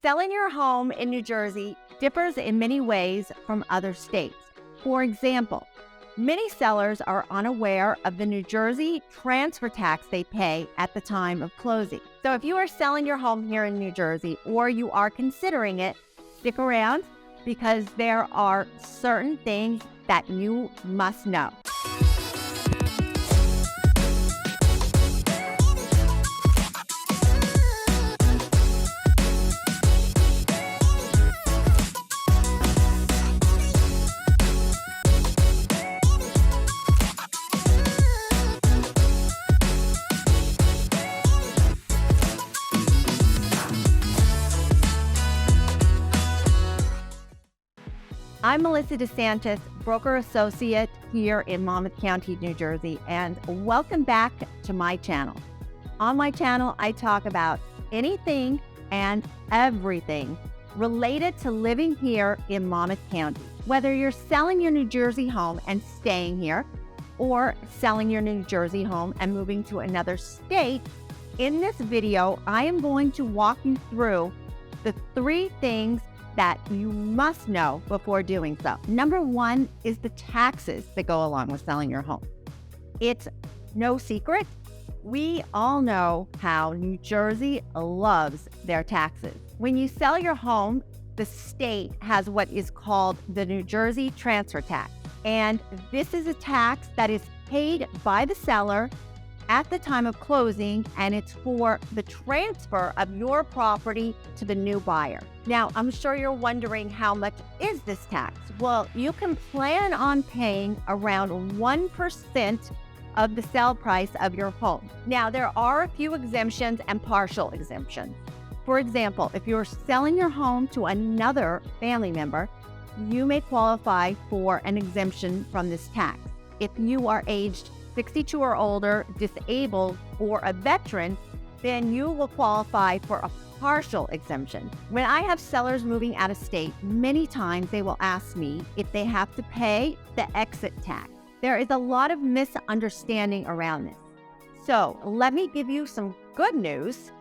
Selling your home in New Jersey differs in many ways from other states. For example, many sellers are unaware of the New Jersey transfer tax they pay at the time of closing. So if you are selling your home here in New Jersey or you are considering it, stick around because there are certain things that you must know. I'm Melissa DeSantis, broker associate here in Monmouth County, New Jersey, and welcome back to my channel. On my channel, I talk about anything and everything related to living here in Monmouth County. Whether you're selling your New Jersey home and staying here, or selling your New Jersey home and moving to another state, in this video, I am going to walk you through the 3 things that you must know before doing so. Number 1 is the taxes that go along with selling your home. It's no secret. We all know how New Jersey loves their taxes. When you sell your home, the state has what is called the New Jersey transfer tax. And this is a tax that is paid by the seller at the time of closing, and it's for the transfer of your property to the new buyer. Now, I'm sure you're wondering, how much is this tax? Well, you can plan on paying around 1% of the sale price of your home. Now, there are a few exemptions and partial exemptions. For example, if you're selling your home to another family member, you may qualify for an exemption from this tax. If you are aged 62 or older, disabled, or a veteran, then you will qualify for a partial exemption. When I have sellers moving out of state, many times they will ask me if they have to pay the exit tax. There is a lot of misunderstanding around this. So let me give you some good news.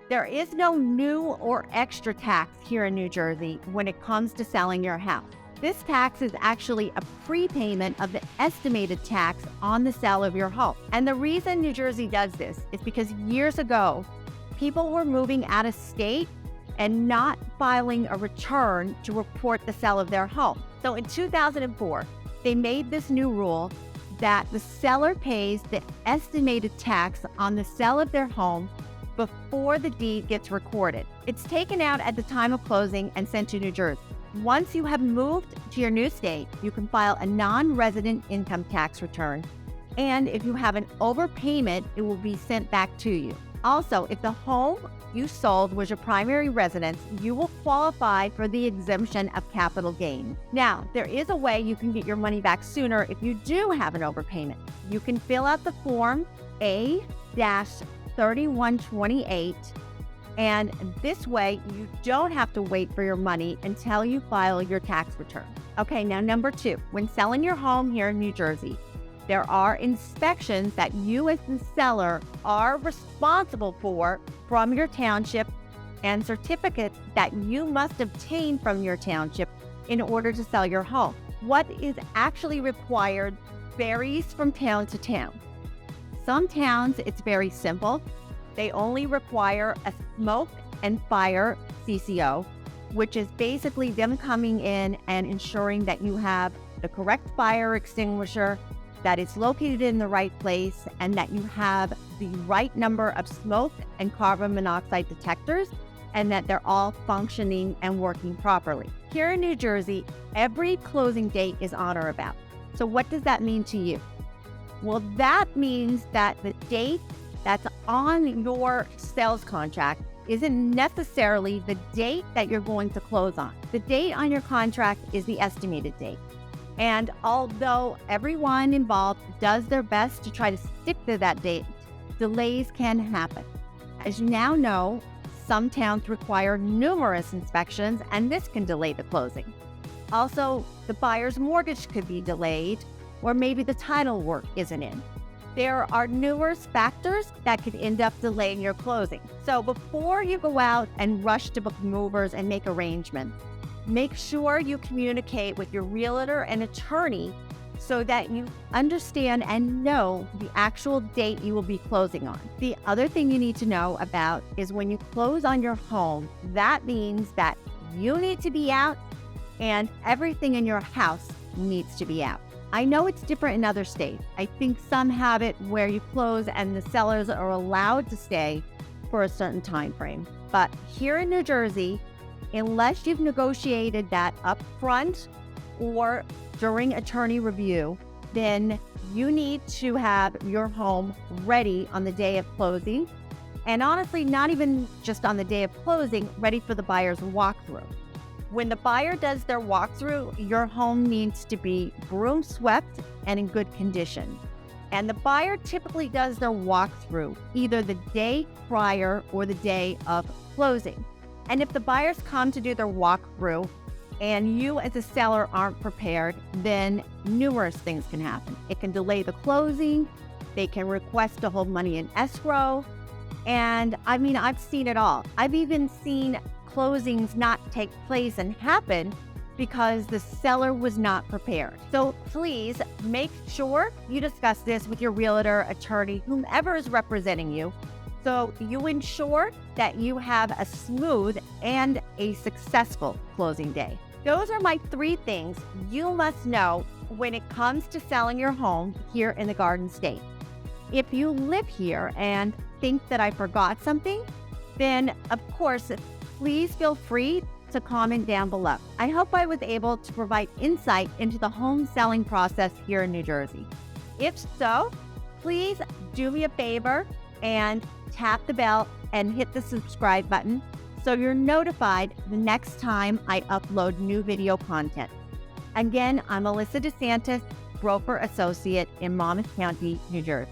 There is no new or extra tax here in New Jersey when it comes to selling your house. This tax is actually a prepayment of the estimated tax on the sale of your home. And the reason New Jersey does this is because years ago, people were moving out of state and not filing a return to report the sale of their home. So in 2004, they made this new rule that the seller pays the estimated tax on the sale of their home before the deed gets recorded. It's taken out at the time of closing and sent to New Jersey. Once you have moved to your new state, you can file a non-resident income tax return. And if you have an overpayment, it will be sent back to you. Also, if the home you sold was your primary residence, you will qualify for the exemption of capital gain. Now, there is a way you can get your money back sooner if you do have an overpayment. You can fill out the form A-3128, and this way you don't have to wait for your money until you file your tax return. Okay, now number 2, when selling your home here in New Jersey, there are inspections that you as the seller are responsible for from your township, and certificates that you must obtain from your township in order to sell your home. What is actually required varies from town to town. Some towns, it's very simple. They only require a smoke and fire CCO, which is basically them coming in and ensuring that you have the correct fire extinguisher, that it's located in the right place, and that you have the right number of smoke and carbon monoxide detectors, and that they're all functioning and working properly. Here in New Jersey, every closing date is on or about. So what does that mean to you? Well, that means that the date that's on your sales contract isn't necessarily the date that you're going to close on. The date on your contract is the estimated date. And although everyone involved does their best to try to stick to that date, delays can happen. As you now know, some towns require numerous inspections, and this can delay the closing. Also, the buyer's mortgage could be delayed, or maybe the title work isn't in. there are numerous factors that could end up delaying your closing. So before you go out and rush to book movers and make arrangements, make sure you communicate with your realtor and attorney so that you understand and know the actual date you will be closing on. The other thing you need to know about is when you close on your home, that means that you need to be out and everything in your house needs to be out. I know it's different in other states. I think some have it where you close and the sellers are allowed to stay for a certain time frame. But here in New Jersey, unless you've negotiated that up front or during attorney review, then you need to have your home ready on the day of closing. And honestly, not even just on the day of closing, ready for the buyer's walkthrough. When the buyer does their walkthrough, your home needs to be broom swept and in good condition. And the buyer typically does their walkthrough either the day prior or the day of closing. And if the buyers come to do their walkthrough and you as a seller aren't prepared, then numerous things can happen. It can delay the closing. They can request to hold money in escrow. And I mean, I've seen it all. I've even seen closings not take place and happen because the seller was not prepared. So please make sure you discuss this with your realtor, attorney, whomever is representing you, so you ensure that you have a smooth and a successful closing day. Those are my 3 things you must know when it comes to selling your home here in the Garden State. If you live here and think that I forgot something, then of course, please feel free to comment down below. I hope I was able to provide insight into the home selling process here in New Jersey. If so, please do me a favor and tap the bell and hit the subscribe button so you're notified the next time I upload new video content. Again, I'm Melissa DeSantis, broker associate in Monmouth County, New Jersey.